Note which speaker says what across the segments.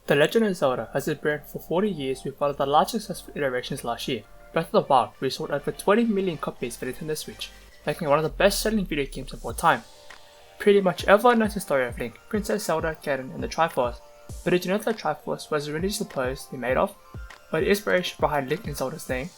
Speaker 1: The Legend of Zelda has been brand for 40 years with one of the largest successful iterations last year. Breath of the Wild sold over 20 million copies for Nintendo Switch, making it one of the best-selling video games of all time. Pretty much everyone knows the story of Link, Princess Zelda, Ganon, and the Triforce, but did you know that the Triforce was originally supposed to be made of, or the inspiration behind Link and Zelda's name?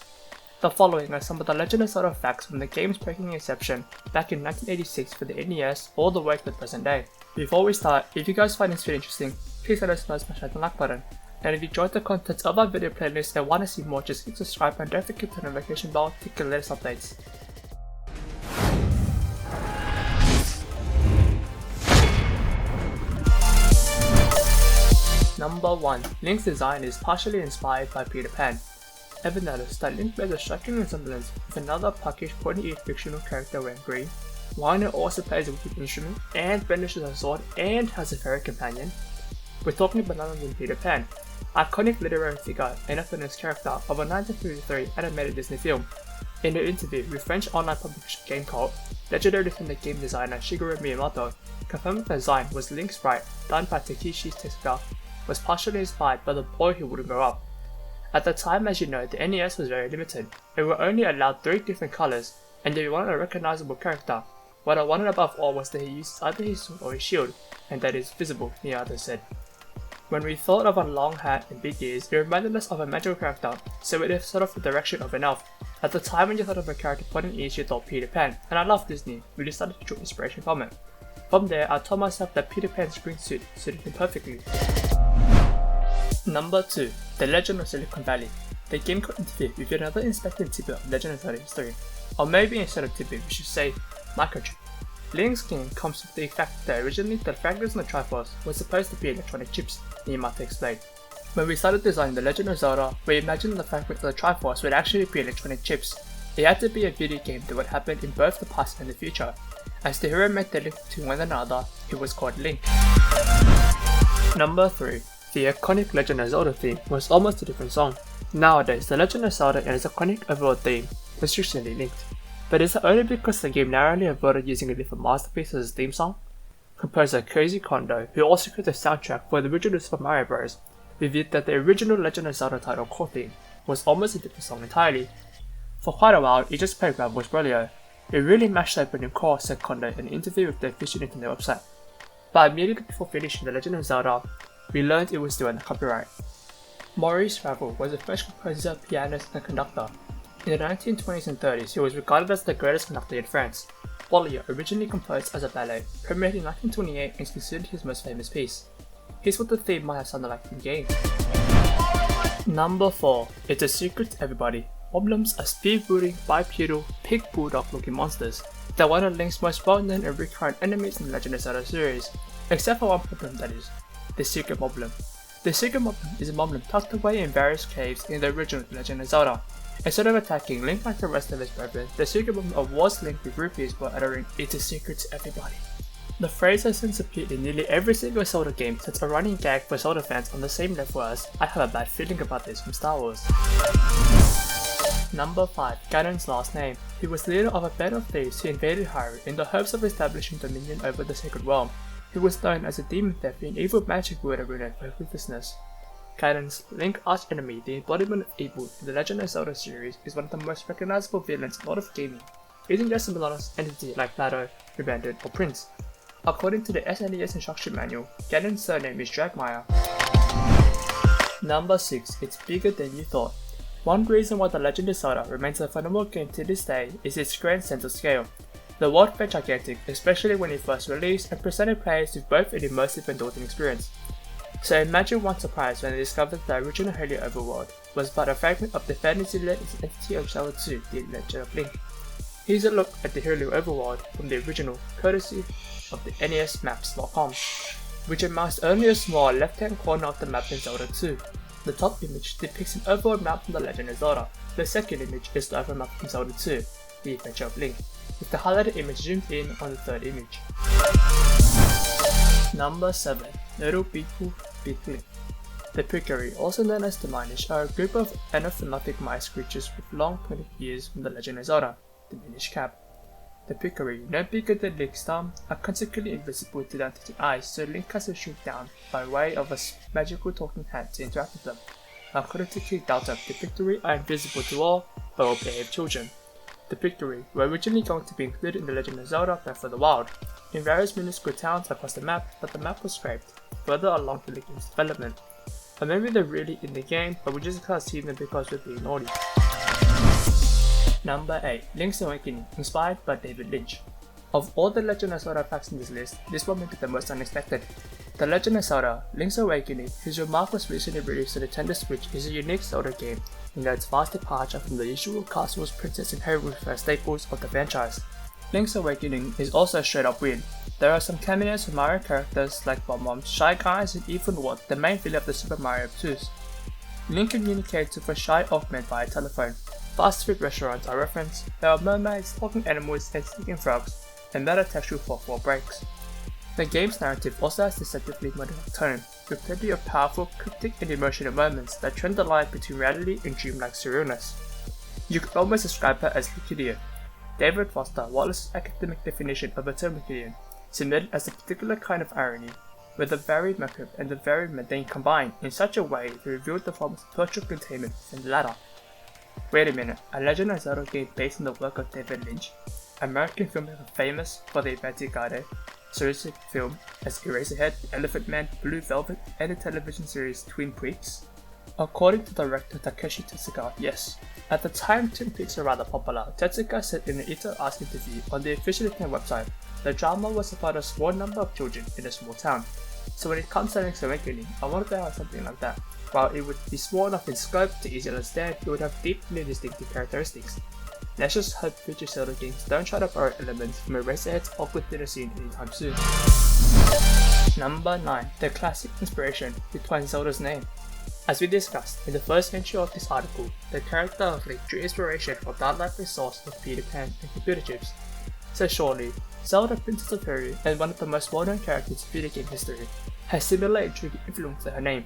Speaker 1: The following are some of the Legend of Zelda facts from the game's breaking inception back in 1986 for the NES all the way to the present day. Before we start, if you guys find this video interesting, please let us know by smashing the like button. And if you enjoyed the content of our video playlist and want to see more, just click subscribe and don't forget to hit the notification bell to get the latest updates. Number 1. Link's design is partially inspired by Peter Pan. Ever noticed that Link bears a striking resemblance with another puckish pointy-eared fictional character wearing green? Wino also plays a wicked instrument, and brandishes a sword, and has a fairy companion? We're talking about none other than Peter Pan, iconic literary figure and a famous character of a 1933 animated Disney film. In an interview with French online publication Game Cult, legendary Nintendo game designer Shigeru Miyamoto confirmed the design was Link's sprite, done by Takeshi Tezuka, was partially inspired by the boy who wouldn't grow up. At the time, as you know, the NES was very limited, and we were only allowed 3 different colours, and if you wanted a recognisable character, what I wanted above all was that he used either his sword or his shield, and that is visible, Miyamoto said. When we thought of a long hat and big ears, it reminded us of a magical character, so it is sort of the direction of an elf. At the time when you thought of a character pointing ears, you thought Peter Pan, and I love Disney, we decided to draw inspiration from it. From there, I told myself that Peter Pan's green suit suited him perfectly. Number 2. The Legend of Silicon Valley. The game got interfered with another unexpected tidbit of Legend of Zelda history. Or maybe instead of tidbit, we should say microchip. Link's game comes with the fact that originally the fragments on the Triforce were supposed to be electronic chips, Miyamoto explained. When we started designing The Legend of Zelda, we imagined the fragments of the Triforce would actually be electronic chips. It had to be a video game that would happen in both the past and the future. As the hero made the link to one another, it was called Link. Number 3. The iconic Legend of Zelda theme was almost a different song. Nowadays, The Legend of Zelda and its iconic overall theme was strictly linked. But is it only because the game narrowly avoided using a different masterpiece as its theme song? Composer Koji Kondo, who also created the soundtrack for the original Super Mario Bros., revealed that the original Legend of Zelda title core theme was almost a different song entirely. For quite a while, he just played around with Brilio. It really mashed up in the core, said Kondo in an interview with the official Nintendo website. But immediately before finishing The Legend of Zelda, we learned it was still under copyright. Maurice Ravel was a French composer, pianist, and conductor. In the 1920s and 30s, he was regarded as the greatest conductor in France. Bollier originally composed as a ballet, premiered in 1928 and is considered his most famous piece. Here's what the theme might have sounded like in the game. Number 4. It's a secret to everybody. Moblins are speed-booting, bipedal, pig bulldog looking monsters. They're one of Link's most well-known and recurrent enemies in the Legend of Zelda series, except for one problem, that is, the Secret Moblin. The Secret Moblin is a moblin tucked away in various caves in the original Legend of Zelda. Instead of attacking Link like the rest of his brethren, the Secret Moblin awards Link with rupees while uttering, "It's a secret to everybody." The phrase has since appeared in nearly every single Zelda game, so it's a running gag for Zelda fans on the same level as "I have a bad feeling about this" from Star Wars. Number 5. Ganon's last name. He was the leader of a band of thieves who invaded Hyrule in the hopes of establishing dominion over the Sacred Realm. He was known as a demon thief and evil magic wielder renowned for ruthlessness. Ganon's Link arch-enemy, the embodiment of evil in the Legend of Zelda series, is one of the most recognizable villains in all of gaming, isn't just a villainous entity like Plato, Rebanded, or Prince. According to the SNES instruction manual, Ganon's surname is Dragmire. Number 6. It's bigger than you thought. One reason why The Legend of Zelda remains a phenomenal game to this day is its grand sense of scale. The world felt gigantic, especially when it first released and presented players with both an immersive and daunting experience. So imagine one's surprise when they discovered that the original Holy Overworld was but a fragment of the fantasy-led entity of Zelda 2, The Legend of Link. Here's a look at the Holy Overworld from the original, courtesy of the NESmaps.com, which amounts only a small left-hand corner of the map in Zelda 2. The top image depicts an overall map from The Legend of Zelda. The second image is the overall map from Zelda 2, The Adventure of Link, with the highlighted image zoomed in on the third image. Number 7. Little People, Big Link. The Pickery, also known as the Minish, are a group of anthropomorphic mice creatures with long pointed ears from The Legend of Zelda, the Minish Cap. The Pickery, no bigger than Link's thumb, are consequently invisible to the entity eyes, so Link has to shoot down by way of a magical talking hand to interact with them. According to King Delta, the Pickery are invisible to all, but will behave children. The Pickery were originally going to be included in the Legend of Zelda Breath of the Wild, in various minuscule towns across the map, but the map was scraped further along the game's development. Or maybe they're really in the game, but we just can't see them because we're being naughty. Number 8. Lynx Awakening, inspired by David Lynch. Of all the Legend of Zelda facts in this list, this one may be the most unexpected. The Legend of Zelda, Lynx Awakening, whose remark was recently released to the Nintendo Switch, is a unique Zelda game in that its vast departure from the usual castles, princess and hero staples of the franchise. Lynx Awakening is also straight up weird. There are some cameos from Mario characters like Bob-Omb, Shy Guys and even Wart, the main villain of the Super Mario Bros. Link communicates with a shy Oakman via telephone. Fast food restaurants are referenced, there are mermaids, talking animals and singing frogs, and meta-textual 4/4 breaks. The game's narrative also has deceptively melodic tone, with plenty of powerful, cryptic and emotional moments that trend the line between reality and dreamlike surrealness. You could almost describe her as Linkidian. David Foster Wallace's academic definition of a term Linkidian, submitted as a particular kind of irony, where the very macabre and the very mundane combine in such a way to reveal the form's virtual containment in the latter. Wait a minute, a Legend of Zelda game based on the work of David Lynch, American filmmaker famous for the Vanguard series film as Eraserhead, Elephant Man, Blue Velvet, and the television series Twin Peaks? According to director Takeshi Tezuka, yes. At the time Twin Peaks were rather popular, Tezuka said in an Ito Ask interview on the official Nintendo website, the drama was about a small number of children in a small town. So when it comes to Link's Awakening, I wanted to have something like that. While it would be small enough in scope to easily understand, it would have deeply distinctive characteristics. Let's just hope future Zelda games don't try to borrow elements from Eraserhead's awkward dinner scene anytime soon. Number 9. The classic inspiration behind Zelda's name. As we discussed in the first entry of this article, the character of Link drew inspiration from that likely source of Peter Pan and computer chips. So surely, Zelda Princess of Fairy, and one of the most well-known characters in video game history, has similar intriguing influence to her name.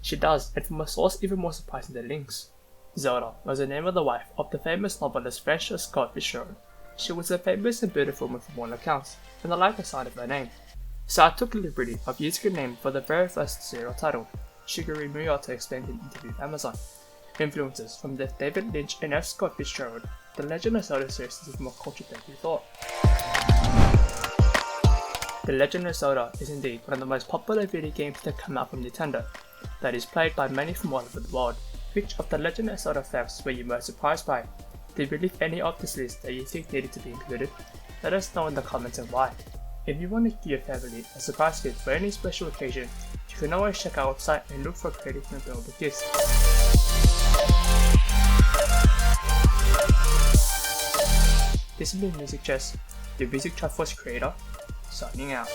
Speaker 1: She does, and from a source even more surprising than Link's. Zelda was the name of the wife of the famous novelist Frances Scott Fitzgerald. She was a famous and beautiful woman from all accounts, and I like the sound of her name. So I took the liberty of using her name for the very first serial title. Shigeru Miyamoto explained in an interview with Amazon. Influences from the David Lynch and F. Scott Fitzgerald, the Legend of Zelda series is more cultured than we thought. The Legend of Zelda is indeed one of the most popular video games to come out from Nintendo, that is played by many from all over the world. Which of the Legend of Zelda facts were you most surprised by? Did you leave any of this list that you think needed to be included? Let us know in the comments and why. If you want to give your family a surprise gift for any special occasion, you can always check our website and look for creative and buildable gifts. This has been Music Chess, the Music Triforce creator, signing out.